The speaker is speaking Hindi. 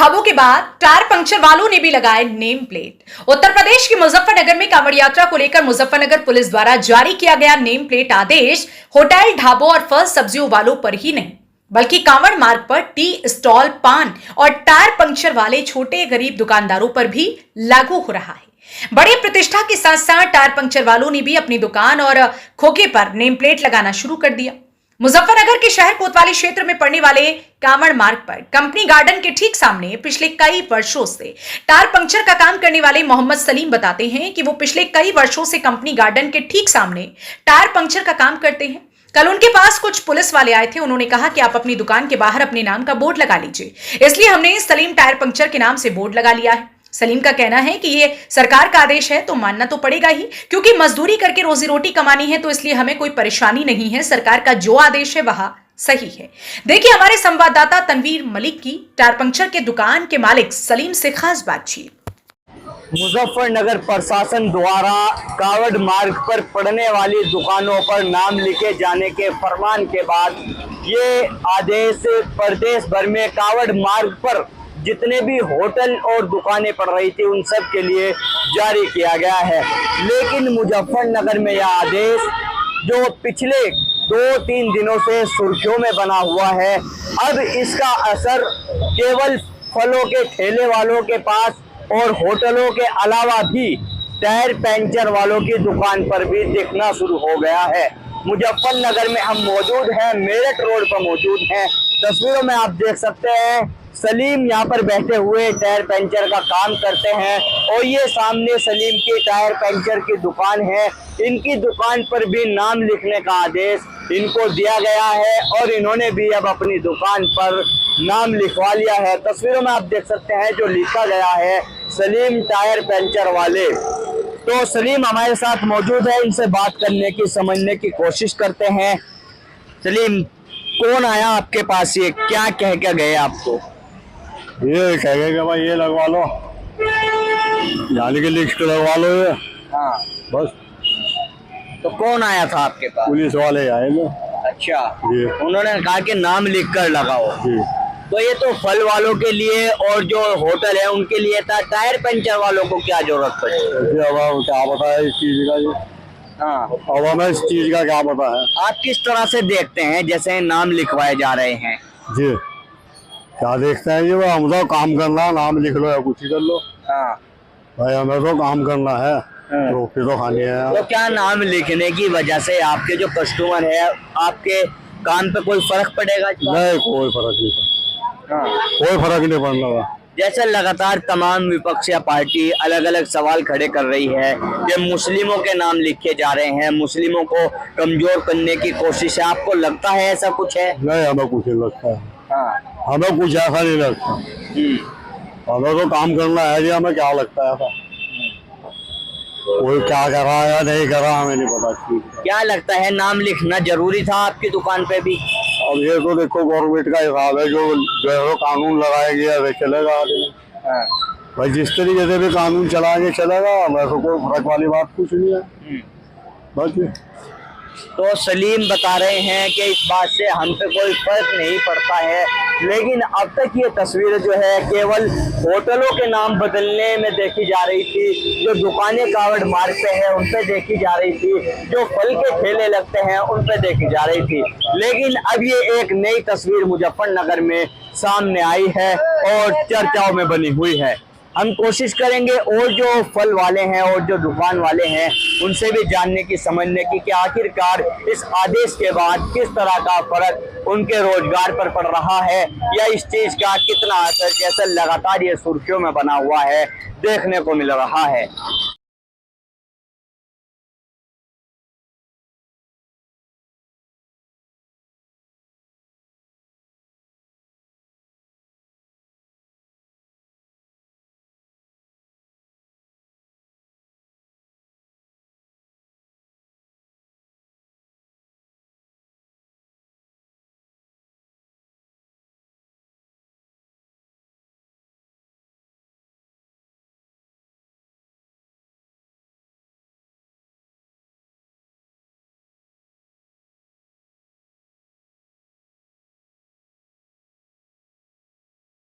ढाबों के बाद टायर पंक्चर वालों ने भी लगाए नेम प्लेट। उत्तर प्रदेश के मुजफ्फरनगर में कांवड़ यात्रा को लेकर मुजफ्फरनगर पुलिस द्वारा जारी किया गया नेम प्लेट आदेश होटल, ढाबों और फल सब्जियों वालों पर ही नहीं, बल्कि कांवड़ मार्ग पर टी स्टॉल, पान और टायर पंक्चर वाले छोटे गरीब दुकानदारों पर भी लागू हो रहा है। बड़ी प्रतिष्ठा के साथ साथ टायर पंक्चर वालों ने भी अपनी दुकान और खोखे पर नेम प्लेट लगाना शुरू कर दिया। मुजफ्फरनगर के शहर कोतवाली क्षेत्र में पड़ने वाले कांवड़ मार्ग पर कंपनी गार्डन के ठीक सामने पिछले कई वर्षों से टायर पंक्चर का काम करने वाले मोहम्मद सलीम बताते हैं कि वो पिछले कई वर्षों से कंपनी गार्डन के ठीक सामने टायर पंक्चर का काम करते हैं। कल उनके पास कुछ पुलिस वाले आए थे। उन्होंने कहा कि आप अपनी दुकान के बाहर अपने नाम का बोर्ड लगा लीजिए, इसलिए हमने सलीम टायर पंक्चर के नाम से बोर्ड लगा लिया है। सलीम का कहना है कि ये सरकार का आदेश है तो मानना तो पड़ेगा ही, क्योंकि मजदूरी करके रोजी रोटी कमानी है, तो इसलिए हमें कोई परेशानी नहीं है। सरकार का जो आदेश है वह सही है। देखिए हमारे संवाददाता तनवीर मलिक की टायर पंक्चर के दुकान के मालिक सलीम से खास बातचीत। मुजफ्फरनगर प्रशासन द्वारा कांवड़ मार्ग पर पड़ने वाली दुकानों पर नाम लिखे जाने के फरमान के बाद ये आदेश प्रदेश भर में कांवड़ मार्ग पर जितने भी होटल और दुकानें पड़ रही थी उन सब के लिए जारी किया गया है। लेकिन मुजफ्फरनगर में यह आदेश जो पिछले 2-3 दिनों से सुर्खियों में बना हुआ है, अब इसका असर केवल फलों के ठेले वालों के पास और होटलों के अलावा भी टायर पंक्चर वालों की दुकान पर भी दिखना शुरू हो गया है। मुजफ्फरनगर में हम मौजूद हैं, मेरठ रोड पर मौजूद हैं। तस्वीरों में आप देख सकते हैं सलीम यहाँ पर बैठे हुए टायर पंक्चर का काम करते हैं और ये सामने सलीम की टायर पंक्चर की दुकान है। इनकी दुकान पर भी नाम लिखने का आदेश इनको दिया गया है और इन्होंने भी अब अपनी दुकान पर नाम लिखवा लिया है। तस्वीरों में आप देख सकते हैं जो लिखा गया है सलीम टायर पंक्चर वाले। तो सलीम हमारे साथ मौजूद है, इनसे बात करने की, समझने की कोशिश करते हैं। सलीम, कौन आया आपके पास, ये क्या कह के गए आपको? ये कह गए कि भाई ये लगवा लो, जाने की लिस्ट लगवा लो ये। हाँ, बस। तो कौन आया था आपके पास? पुलिस वाले आए ना। अच्छा जी। उन्होंने कहा कि नाम लिख कर लगाओ जी। तो ये तो फल वालों के लिए और जो होटल है उनके लिए था, टायर पंक्चर वालों को क्या जरूरत पड़ी? अब क्या पता है इस चीज का, ये हाँ, अब हमें इस चीज का क्या पता है। आप किस तरह से देखते हैं जैसे नाम लिखवाए जा रहे हैं? जी, क्या देखते हैं जी, वो हम तो काम करना है, नाम लिख लो या कुछ ही कर लो। हाँ भाई हमें तो काम करना है, रोटी तो खानी है। तो क्या नाम लिखने की वजह से आपके जो कस्टमर है आपके काम पे कोई फर्क पड़ेगा? नहीं, कोई फर्क नहीं पड़ता। हाँ। कोई फर्क नहीं पड़ना। जैसे लगातार तमाम विपक्षी पार्टी अलग अलग सवाल खड़े कर रही है कि मुस्लिमों के नाम लिखे जा रहे हैं, मुस्लिमों को कमजोर करने की कोशिश है, आपको लगता है ऐसा कुछ है? नहीं, हमें कुछ नहीं लगता है। हाँ। हमें कुछ ऐसा नहीं लगता। हमें तो काम करना है जी, हमें क्या लगता है ऐसा? कोई क्या कर रहा है या नहीं कर रहा हमें नहीं पता। क्या लगता है नाम लिखना जरूरी था आपकी दुकान पे भी? अब ये तो देखो गवर्नमेंट का हिसाब है, जो कानून लगाया गया है चलेगा आगे। हाँ। भाई जिस तरीके से भी कानून चलाएंगे चलेगा, हमें तो कोई फर्क वाली बात कुछ नहीं है। बस। तो सलीम बता रहे हैं कि इस बात से हम पे कोई फर्क नहीं पड़ता है, लेकिन अब तक ये तस्वीर जो है केवल होटलों के नाम बदलने में देखी जा रही थी, जो दुकानें कांवड़ मार्ग पे है उन पे देखी जा रही थी, जो फल के ठेले लगते हैं उन पे देखी जा रही थी। लेकिन अब ये एक नई तस्वीर मुजफ्फरनगर में सामने आई है और चर्चाओं में बनी हुई है। हम कोशिश करेंगे और जो फल वाले हैं और जो दुकान वाले हैं उनसे भी जानने की, समझने की कि आखिरकार इस आदेश के बाद किस तरह का फर्क उनके रोजगार पर पड़ रहा है या इस चीज का कितना असर जैसे लगातार ये सुर्खियों में बना हुआ है देखने को मिल रहा है।